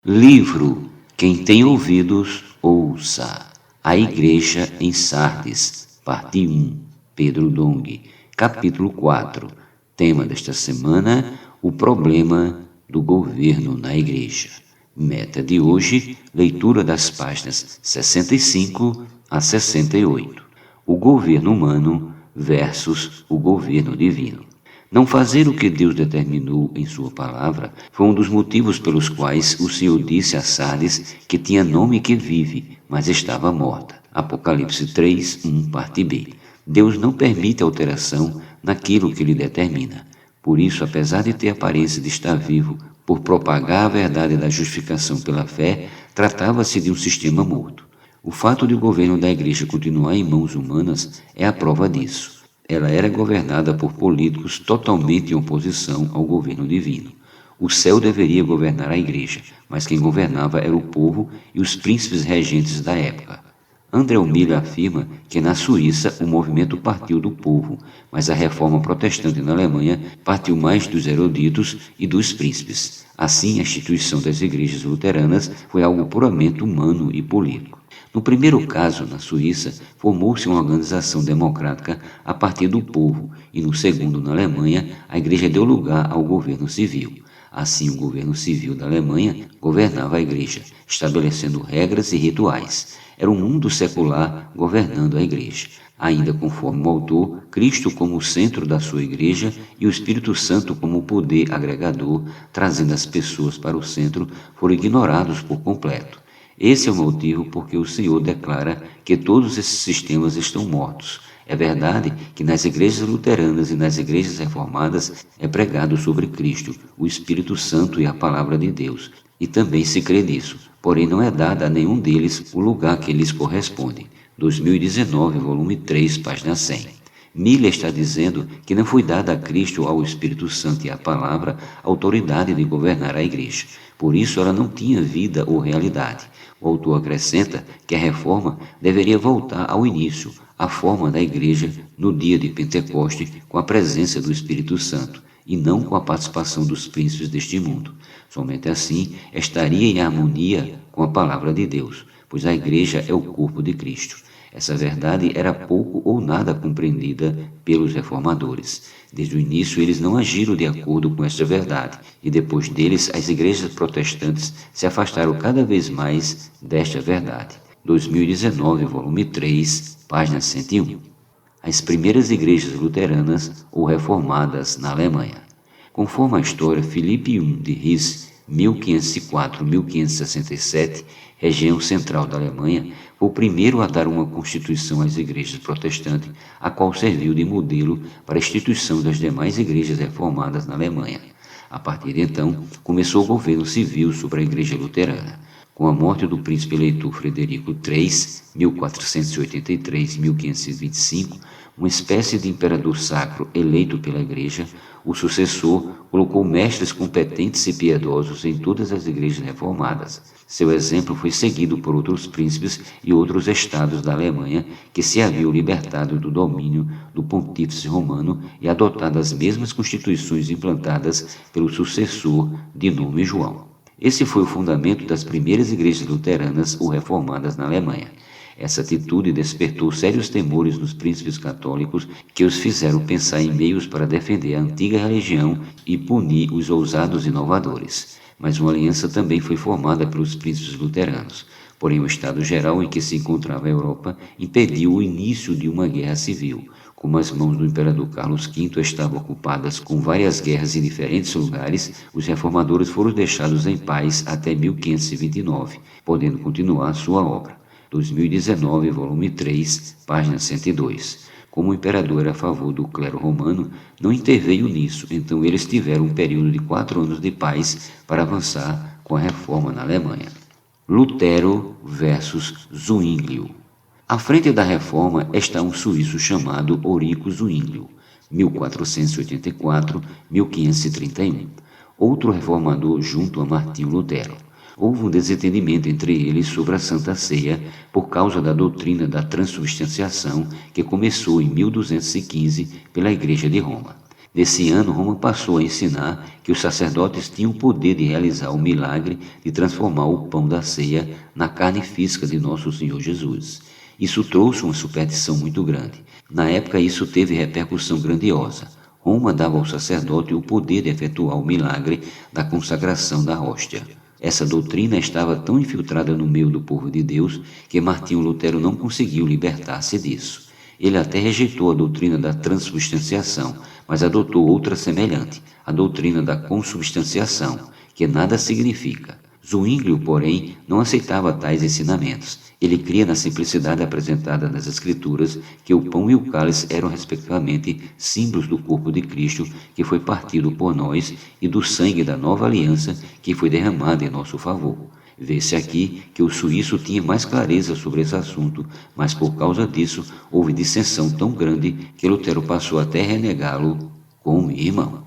Livro Quem tem ouvidos, ouça. A Igreja em Sardes, parte 1, Pedro Dong, capítulo 4. Tema desta semana, o problema do governo na Igreja. Meta de hoje, leitura das páginas 65 a 68. O governo humano versus o governo divino. Não fazer o que Deus determinou em sua palavra foi um dos motivos pelos quais o Senhor disse a Sardes que tinha nome que vive, mas estava morta. Apocalipse 3, 1, parte B. Deus não permite alteração naquilo que Ele determina. Por isso, apesar de ter aparência de estar vivo, por propagar a verdade da justificação pela fé, tratava-se de um sistema morto. O fato de o governo da Igreja continuar em mãos humanas é a prova disso. Ela era governada por políticos totalmente em oposição ao governo divino. O céu deveria governar a Igreja, mas quem governava era o povo e os príncipes regentes da época. André Miller afirma que na Suíça o movimento partiu do povo, mas a reforma protestante na Alemanha partiu mais dos eruditos e dos príncipes. Assim, a instituição das igrejas luteranas foi algo puramente humano e político. No primeiro caso, na Suíça, formou-se uma organização democrática a partir do povo, e no segundo, na Alemanha, a Igreja deu lugar ao governo civil. Assim, o governo civil da Alemanha governava a Igreja, estabelecendo regras e rituais. Era um mundo secular governando a Igreja. Ainda conforme o autor, Cristo como o centro da sua Igreja e o Espírito Santo como o poder agregador, trazendo as pessoas para o centro, foram ignorados por completo. Esse é o motivo porque o Senhor declara que todos esses sistemas estão mortos. É verdade que nas igrejas luteranas e nas igrejas reformadas é pregado sobre Cristo, o Espírito Santo e a Palavra de Deus, e também se crê nisso, porém não é dado a nenhum deles o lugar que lhes corresponde. 2019, volume 3, página 100. Miller está dizendo que não foi dada a Cristo, ao Espírito Santo e à Palavra, a autoridade de governar a Igreja. Por isso ela não tinha vida ou realidade. O autor acrescenta que a reforma deveria voltar ao início, à forma da Igreja no dia de Pentecoste, com a presença do Espírito Santo, e não com a participação dos príncipes deste mundo. Somente assim estaria em harmonia com a Palavra de Deus, pois a Igreja é o corpo de Cristo. Essa verdade era pouco ou nada compreendida pelos reformadores. Desde o início, eles não agiram de acordo com esta verdade, e depois deles, as igrejas protestantes se afastaram cada vez mais desta verdade. 2019, volume 3, página 101. As primeiras igrejas luteranas ou reformadas na Alemanha. Conforme a história, Filipe I de Hesse, 1504-1567, região central da Alemanha, foi o primeiro a dar uma constituição às igrejas protestantes, a qual serviu de modelo para a instituição das demais igrejas reformadas na Alemanha. A partir de então, começou o governo civil sobre a igreja luterana. Com a morte do príncipe eleitor Frederico III, 1483-1525, uma espécie de imperador sacro eleito pela Igreja, o sucessor colocou mestres competentes e piedosos em todas as igrejas reformadas. Seu exemplo foi seguido por outros príncipes e outros estados da Alemanha que se haviam libertado do domínio do pontífice romano e adotado as mesmas constituições implantadas pelo sucessor de nome João. Esse foi o fundamento das primeiras igrejas luteranas ou reformadas na Alemanha. Essa atitude despertou sérios temores nos príncipes católicos, que os fizeram pensar em meios para defender a antiga religião e punir os ousados inovadores. Mas uma aliança também foi formada pelos príncipes luteranos. Porém, o estado geral em que se encontrava a Europa impediu o início de uma guerra civil. Como as mãos do imperador Carlos V estavam ocupadas com várias guerras em diferentes lugares, os reformadores foram deixados em paz até 1529, podendo continuar sua obra. 2019, volume 3, página 102. Como o imperador era a favor do clero romano, não interveio nisso, então eles tiveram um período de 4 anos de paz para avançar com a reforma na Alemanha. Lutero versus Zwinglio. À frente da reforma está um suíço chamado Eurico Zwinglio, 1484-1531, outro reformador junto a Martinho Lutero. Houve um desentendimento entre eles sobre a Santa Ceia por causa da doutrina da transubstanciação que começou em 1215 pela Igreja de Roma. Nesse ano, Roma passou a ensinar que os sacerdotes tinham o poder de realizar o milagre de transformar o pão da ceia na carne física de nosso Senhor Jesus. Isso trouxe uma superstição muito grande. Na época, isso teve repercussão grandiosa. Roma dava ao sacerdote o poder de efetuar o milagre da consagração da hóstia. Essa doutrina estava tão infiltrada no meio do povo de Deus que Martinho Lutero não conseguiu libertar-se disso. Ele até rejeitou a doutrina da transubstanciação, mas adotou outra semelhante, a doutrina da consubstanciação, que nada significa. Zwinglio, porém, não aceitava tais ensinamentos. Ele cria na simplicidade apresentada nas Escrituras que o pão e o cálice eram respectivamente símbolos do corpo de Cristo que foi partido por nós e do sangue da nova aliança que foi derramado em nosso favor. Vê-se aqui que o suíço tinha mais clareza sobre esse assunto, mas por causa disso houve dissensão tão grande que Lutero passou até renegá-lo como irmão.